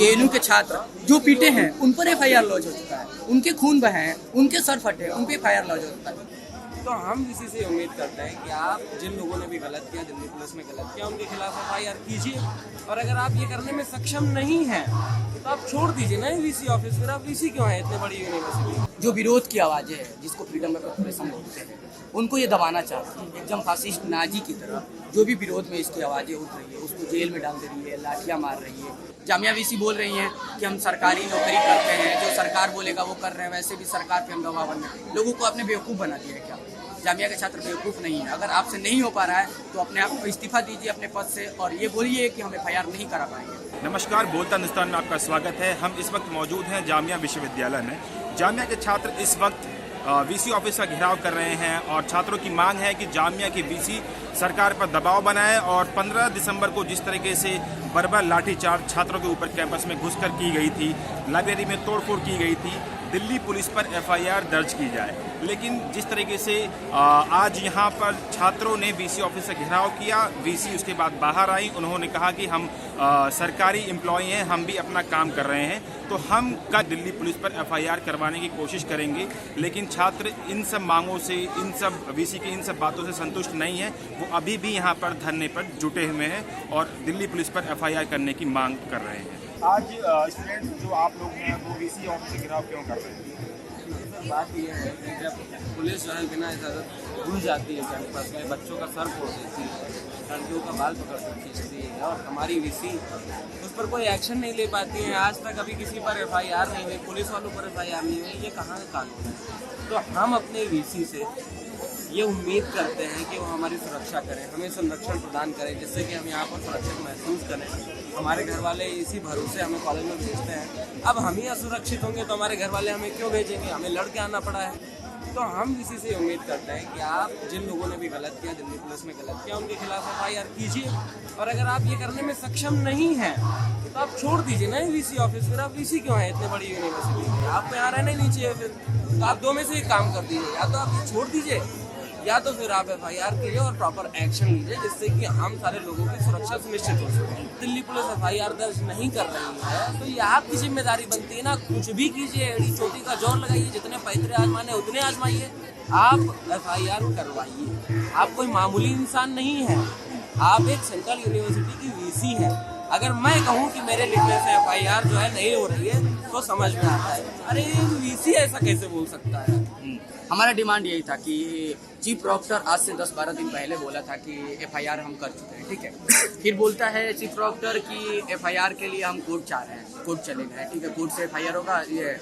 JNU के छात्र जो पीटे हैं उन पर एफआईआर लॉन्च हो चुका है, उनके खून बहे हैं, उनके सर फटे, उन पर एफआईआर लॉन्च हो चुका है। तो हम इसी से उम्मीद करते हैं कि आप जिन लोगों ने भी गलत किया, दिल्ली पुलिस में गलत किया, उनके खिलाफ एफआईआर कीजिए। और अगर आप ये करने में सक्षम नहीं हैं तो आप छोड़ दीजिए ना वीसी ऑफिस। फिर आप वीसी क्यों है इतने बड़ी यूनिवर्सिटी? जो विरोध की आवाज़ें हैं, जिसको फ्रीडम ऑफ एक्सप्रेशन बोलते हैं, उनको ये दबाना चाहते हैं एकदम फासिस्ट नाजी की तरह। जो भी विरोध में इसकी आवाज़ें उठ रही है उसको जेल में डाल दे रही है, लाठियाँ मार रही है। जामिया वीसी बोल रही हैं कि हम सरकारी नौकरी करते हैं, जो सरकार बोलेगा वो कर रहे हैं, वैसे भी सरकार पे हम दबाव बन रहे हैं। लोगों को आपने बेवकूफ़ बना दिया है क्या? जामिया के छात्र बेवकूफ़ नहीं है। अगर आपसे नहीं हो पा रहा है तो अपने आप को इस्तीफा दीजिए अपने पद से और ये बोलिए कि हम एफआईआर नहीं करा पाएंगे। नमस्कार, बोलता हिंदुस्तान में आपका स्वागत है। हम इस वक्त मौजूद हैं जामिया विश्वविद्यालय में। जामिया के छात्र इस वक्त वीसी ऑफिस का घेराव कर रहे हैं और छात्रों की मांग है कि जामिया की वीसी सरकार पर दबाव बनाए। और 15 दिसंबर को जिस तरीके से बर्बर लाठीचार्ज छात्रों के ऊपर कैंपस में घुसकर की गई थी, लाइब्रेरी में तोड़फोड़ की गई थी, दिल्ली पुलिस पर एफआईआर दर्ज की जाए। लेकिन जिस तरीके से आज यहाँ पर छात्रों ने वीसी ऑफिस से घेराव किया, वीसी उसके बाद बाहर आई, उन्होंने कहा कि हम सरकारी एम्प्लॉय हैं, हम भी अपना काम कर रहे हैं, तो हम कल दिल्ली पुलिस पर एफआईआर करवाने की कोशिश करेंगे। लेकिन छात्र इन सब मांगों से, इन सब वीसी की इन सब बातों से संतुष्ट नहीं है। वो अभी भी यहाँ पर धरने पर जुटे हुए हैं और दिल्ली पुलिस पर एफआईआर करने की मांग कर रहे हैं। आज स्टूडेंट्स जो आप लोग हैं वो वीसी ऑफिस से घेराव क्यों कर रहे हैं? बात यह है कि जब पुलिस जो है बिना इजाज़त घुस जाती है कैंपस में, बच्चों का सर फोड़ देती है, लड़कियों का बाल पकड़ कर खींचती है और हमारी वीसी उस पर कोई एक्शन नहीं ले पाती है। आज तक अभी किसी पर एफआईआर नहीं हुई, पुलिस वालों पर एफआईआर नहीं हुई, ये कहाँ का कानून है? तो हम अपने वीसी से ये उम्मीद करते हैं कि वो हमारी सुरक्षा करें, हमें संरक्षण प्रदान करें, जिससे कि हम यहाँ पर सुरक्षित महसूस करें। हमारे घर वाले इसी भरोसे हमें कॉलेज में भेजते हैं। अब हम ही असुरक्षित होंगे तो हमारे घर वाले हमें क्यों भेजेंगे? हमें लड़ के आना पड़ा है। तो हम इसी से उम्मीद करते हैं कि आप जिन लोगों ने भी गलत किया, दिल्ली पुलिस में गलत किया, उनके खिलाफ एफआईआर कीजिए। और अगर आप ये करने में सक्षम नहीं हैं तो आप छोड़ दीजिए ना वीसी ऑफिस। फिर आप वीसी क्यों है इतने बड़ी यूनिवर्सिटी? आपको यहाँ रहना ही नहीं चाहिए। फिर तो आप दो में से एक काम कर दीजिए, या तो आप ये छोड़ दीजिए या तो फिर आप एफआईआर कीजिए और प्रॉपर एक्शन लीजिए, जिससे कि हम सारे लोगों की सुरक्षा सुनिश्चित हो सके। दिल्ली पुलिस एफआईआर दर्ज नहीं कर रही है तो ये आपकी जिम्मेदारी बनती है ना। कुछ भी कीजिए, एड़ी चोटी का जोर लगाइए, जितने पैतरे आजमाने उतने आजमाइए, आप एफआईआर करवाइए। आप कोई मामूली इंसान नहीं है, आप एक सेंट्रल यूनिवर्सिटी की वीसी है। अगर मैं कहूँ कि मेरे लिखने से एफआईआर जो है नहीं हो रही है तो समझ में आता है, अरे वीसी ऐसा कैसे बोल सकता है? हमारा डिमांड यही था कि चीफ प्रॉक्टर आज से 10-12 दिन पहले बोला था कि एफआईआर हम कर चुके हैं, ठीक है। फिर बोलता है चीफ प्रॉक्टर कि एफआईआर के लिए हम कोर्ट चाह रहे हैं, कोर्ट चले गए, ठीक है, कोर्ट से एफआईआर होगा, ये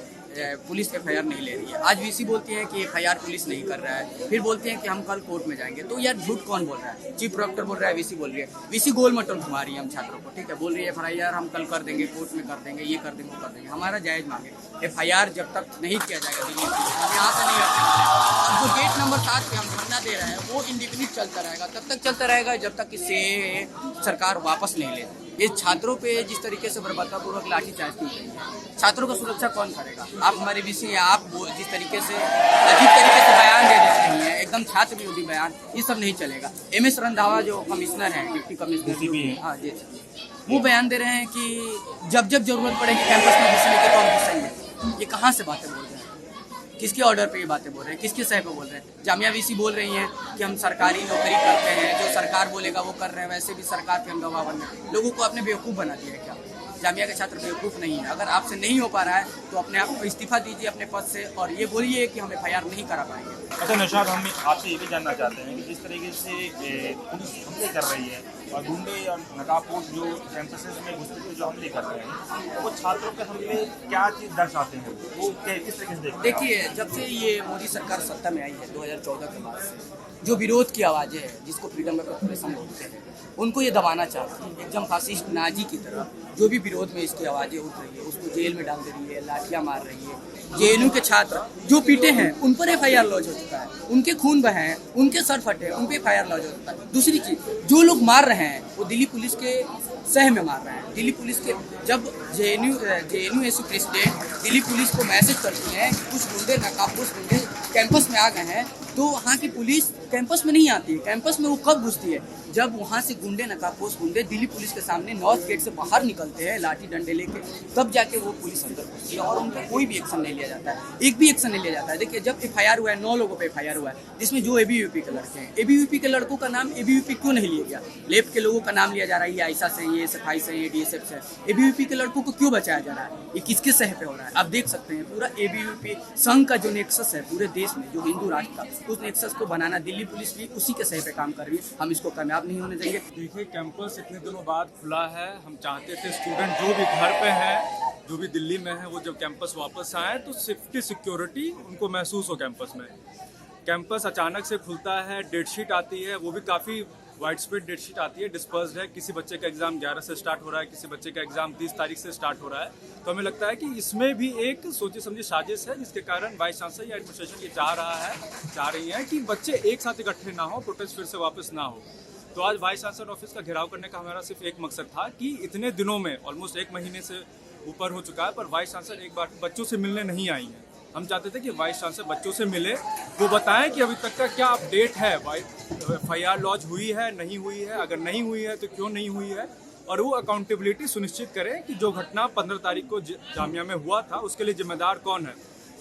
पुलिस एफआईआर नहीं ले रही है। आज वीसी बोलती है कि एफआईआर पुलिस नहीं कर रहा है, फिर बोलते हैं कि हम कल कोर्ट में जाएंगे। तो यार झूठ कौन बोल रहा है? चीफ प्रॉक्टर बोल रहा है, वीसी बोल रही है। वीसी गोल मटोल घुमा रही है हम छात्रों को, ठीक है, बोल रही है एफआईआर हम कल कर देंगे, कोर्ट में कर देंगे, ये कर देंगे, वो कर देंगे। हमारा जायज़ मांगे, एफआईआर जब तक नहीं किया जाएगा दिल्ली पुलिस, हम यहाँ से नहीं हटेंगे। अब जो गेट नंबर 7 पे हम धरना दे रहे हैं वो इंडिफिनिट चलता रहेगा, तब तक चलता रहेगा जब तक कि सरकार वापस नहीं ले। ये छात्रों पे जिस तरीके से बर्बरतापूर्वक लाठीचार्ज की गई है, छात्रों का सुरक्षा कौन करेगा? आप हमारे वीसी आप जिस तरीके से अजीब तरीके से बयान दे रही हैं, एकदम छात्र विरोधी बयान, ये सब नहीं चलेगा। MS रंधावा जो कमिश्नर हैं, डिप्टी कमिश्नर, हाँ जी, वो बयान दे रहे हैं कि जब जब जरूरत पड़ेगी कैंपस में घुसने की तो हम घुसेंगे। ये कहाँ से बातें बोल रहे हैं? किसके ऑर्डर पे ये बातें बोल रहे हैं? किसके सह पे बोल रहे हैं? जामिया वीसी बोल रही हैं कि हम सरकारी नौकरी करते हैं, जो सरकार बोलेगा वो कर रहे हैं, वैसे भी सरकार पे हम दबाव बन रहे हैं। लोगों को आपने बेवकूफ़ बना दिया है क्या? जामिया के छात्र बेवकूफ़ नहीं है। अगर आपसे नहीं हो पा रहा है तो अपने आप को इस्तीफा दीजिए अपने पद से और ये बोलिए कि हम एफआईआर नहीं करा पाएंगे। अच्छा नौशाद, हम आपसे ये भी जानना चाहते हैं कि जिस तरीके से पुलिस हमले कर रही है और गुंडे और नकाबपोश जो कैंपसेस में घुसकर जो हमले कर रहे हैं, वो छात्रों के हमले क्या चीज़ दर्शाते हैं? वो किस तरीके से देखते हैं? देखिए, जब से ये मोदी सरकार सत्ता में आई है 2014 के बाद से, जो विरोध की आवाज़ें हैं, जिसको फ्रीडम ऑफ एक्सप्रेशन बोलते हैं, उनको ये दबाना चाहती है एकदम फासिस्ट नाजी की तरह। जो भी विरोध में इसकी आवाज़ें उठ रही है उसको जेल में डाल दे रही है, लाठियाँ मार रही है। जेएनयू के छात्र जो पीटे हैं उन पर एफआईआर लॉन्च हो चुका है, उनके खून बहे हैं, उनके सर फटे, उन पर एफआईआर लॉन्च हो चुका है। दूसरी चीज़, जो लोग मार रहे हैं वो दिल्ली पुलिस के सह में मार रहे हैं। दिल्ली पुलिस के जब JNU SU president Delhi police को मैसेज करती हैं कि कुछ गुंडे नकाबपोश गुंडे कैंपस में आ गए हैं, तो वहाँ की पुलिस कैंपस में नहीं आती है। कैंपस में वो कब घुसती है? जब वहाँ से गुंडे, नकाबपोश गुंडे दिल्ली पुलिस के सामने नॉर्थ गेट से बाहर निकलते हैं लाठी डंडे लेके, तब जाके वो पुलिस अंदर घुसती है और उनका कोई भी एक्शन नहीं लिया जाता है, एक भी एक्शन नहीं लिया जाता है। देखिए जब FIR हुआ है 9 लोगों पे FIR हुआ है, जिसमें जो ABVP के लड़के हैं, ABVP के लड़कों का नाम ABVP क्यों नहीं लिया गया? लेफ्ट के लोगों का नाम लिया जा रहा है, ये आयशा से, ये SFI से, ये DSF से। ABVP के लड़कों को क्यों बचाया जा रहा है? ये किसके सह पे हो रहा है? आप देख सकते हैं पूरा ABVP संघ का जो नेक्सस है पूरे देश में, जो हिंदू राष्ट्र का, उस नेक्सस को बनाना दिल्ली पुलिस भी उसी के सह पे काम कर रही है। हम इसको कामयाब नहीं होने देंगे। देखिए, कैंपस इतने दिनों बाद खुला है। हम चाहते थे स्टूडेंट जो भी घर पे हैं, जो भी दिल्ली में है, वो जब कैंपस वापस आए तो सेफ्टी सिक्योरिटी उनको महसूस हो कैंपस में। कैंपस अचानक से खुलता है, डेट शीट आती है, वो भी काफ़ी वाइड स्प्रेड डेट शीट आती है, डिस्पर्स्ड है। किसी बच्चे का एग्जाम 11 से स्टार्ट हो रहा है, किसी बच्चे का एग्जाम 30 तारीख से स्टार्ट हो रहा है। तो हमें लगता है कि इसमें भी एक सोची समझी साजिश है, जिसके कारण वाइस चांसलर या एडमिनिस्ट्रेशन ये चाह रही है कि बच्चे एक साथ इकट्ठे ना हो, प्रोटेस्ट फिर से वापस ना हो। तो आज वाइस चांसलर ऑफिस का घेराव करने का हमारा सिर्फ एक मकसद था कि इतने दिनों में, ऑलमोस्ट 1 महीने से ऊपर हो चुका है, पर वाइस चांसलर एक बार बच्चों से मिलने नहीं आई है। हम चाहते थे कि वाइस चांसलर बच्चों से मिले, वो बताएं कि अभी तक का क्या अपडेट है, FIR लॉन्च हुई है, नहीं हुई है, अगर नहीं हुई है तो क्यों नहीं हुई है, और वो अकाउंटेबिलिटी सुनिश्चित करें कि जो घटना 15 तारीख को जामिया में हुआ था उसके लिए जिम्मेदार कौन है।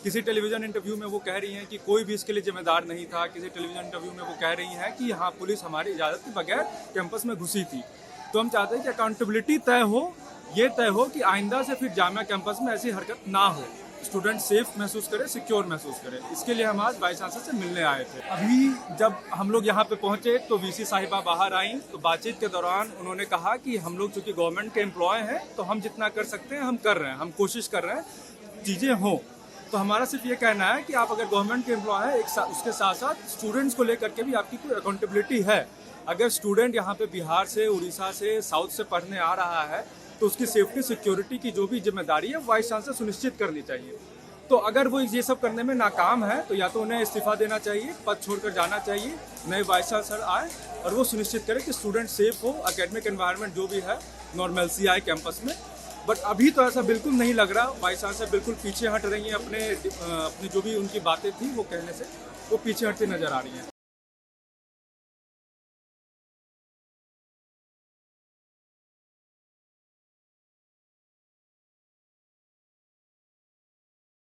किसी टेलीविज़न इंटरव्यू में वो कह रही हैं कि कोई भी इसके लिए जिम्मेदार नहीं था। किसी टेलीविज़न इंटरव्यू में वो कह रही हैं कि हाँ, पुलिस हमारी इजाज़त के बगैर कैंपस में घुसी थी। तो हम चाहते हैं कि अकाउंटेबिलिटी तय हो, ये तय हो कि आइंदा से फिर जामिया कैंपस में ऐसी हरकत ना हो, स्टूडेंट सेफ महसूस करे, सिक्योर महसूस करे। इसके लिए हम आज वाइस चांसलर से मिलने आए थे। अभी जब हम लोग यहाँ पे पहुँचे तो VC साहिबा बाहर आई, तो बातचीत के दौरान उन्होंने कहा कि हम लोग चूँकि गवर्नमेंट के एम्प्लॉय हैं तो हम जितना कर सकते हैं हम कर रहे हैं, हम कोशिश कर रहे हैं चीज़ें हों। तो हमारा सिर्फ ये कहना है कि आप अगर गवर्नमेंट के एम्प्लॉय हैं, उसके साथ साथ स्टूडेंट्स को लेकर के भी आपकी कोई अकाउंटेबिलिटी है। अगर स्टूडेंट यहाँ पे बिहार से, उड़ीसा से, साउथ से पढ़ने आ रहा है तो उसकी सेफ्टी सिक्योरिटी की जो भी जिम्मेदारी है वाइस चांसलर सुनिश्चित करनी चाहिए। तो अगर वो ये सब करने में नाकाम है तो या तो उन्हें इस्तीफा देना चाहिए, पद छोड़कर जाना चाहिए, नए वाइस चांसलर आए और वो सुनिश्चित करें कि स्टूडेंट सेफ हो, एकेडमिक एनवायरनमेंट जो भी है नॉर्मलसी आए कैंपस में। बट अभी तो ऐसा बिल्कुल नहीं लग रहा। वाइस चांसलर बिल्कुल पीछे हट रही हैं, अपने जो भी उनकी बातें थी वो कहने से वो पीछे हटती नजर आ रही हैं।